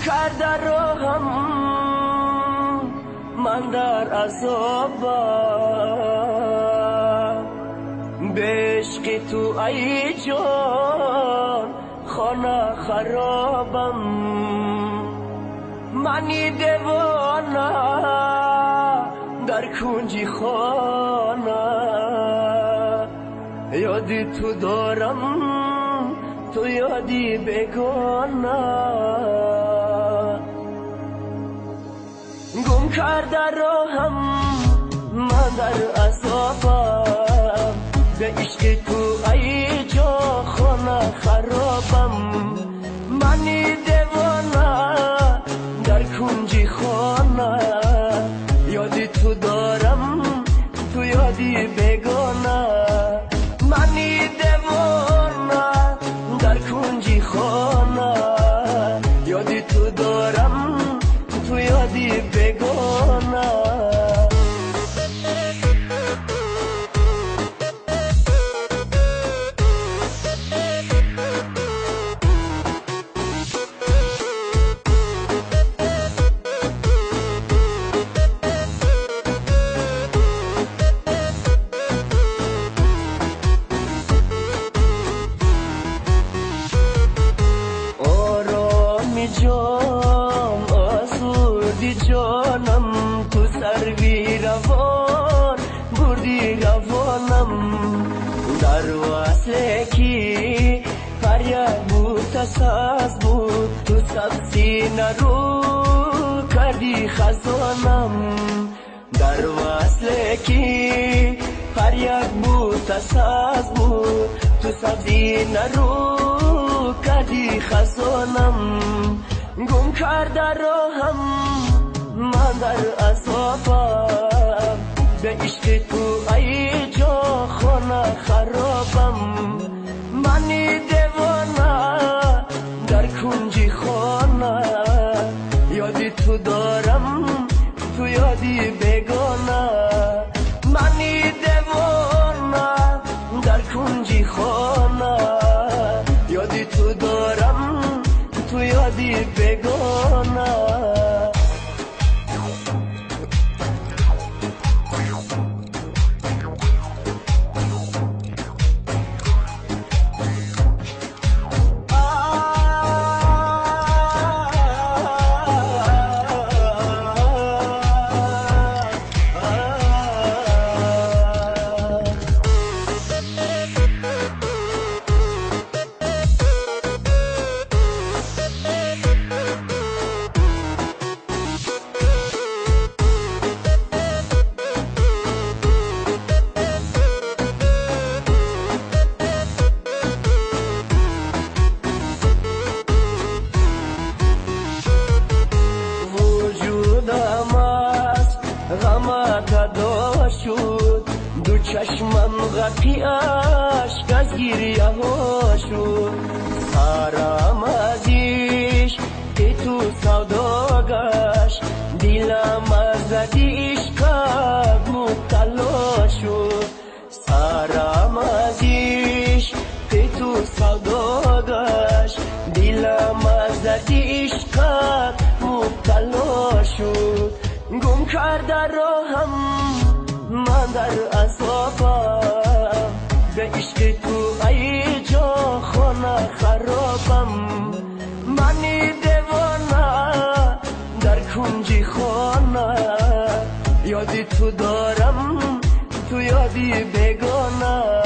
کرده راهم من در عذابم، به عشق تو ای جان خانه خرابم. منی دیوانه در کنج خانه، یادی تو دارم تو یادی بگانه. گم کرده راهم من در عذابم، به عشق تو ای جا خانه خرابم. منی دیوانه در کنج خانه، یادی تو دارم تو یادی بگانه. منی دیوانه در کنج خانه، یادی تو دارم تو یادی بگانه. جان آسودی جانم، تو سروی روان بردی روانم. در وصله کی فریاد بود ساز بود، تو سبزی نرو کردی خزانم. در وصله کی فریاد بود ساز بود، تو سبزی نرو کردی خزانم. گم کرده راهم من در عذابم، به عشق تو ای جا خانه خرابم. منی دیوانه در کنج خانه، یادی تو دارم تو یادی بگانه. منی دیوانه در کنج خانه، یادی تو دارم تو یادی بگانه. غمت ادا شد، دو چشمم غرقی عشق از گریه ها شد. سرم از عشق تو سودا گشت، دلم از عشقت مبتلا شد. سرم از عشق تو سودا گشت، دلم از عشقت مبتلا شد. گم کرده راهم من در عذابم، به عشق تو ای جا خانه خرابم. منی دیوانه در کنج خانه، یادی تو دارم تو یادی بگانه.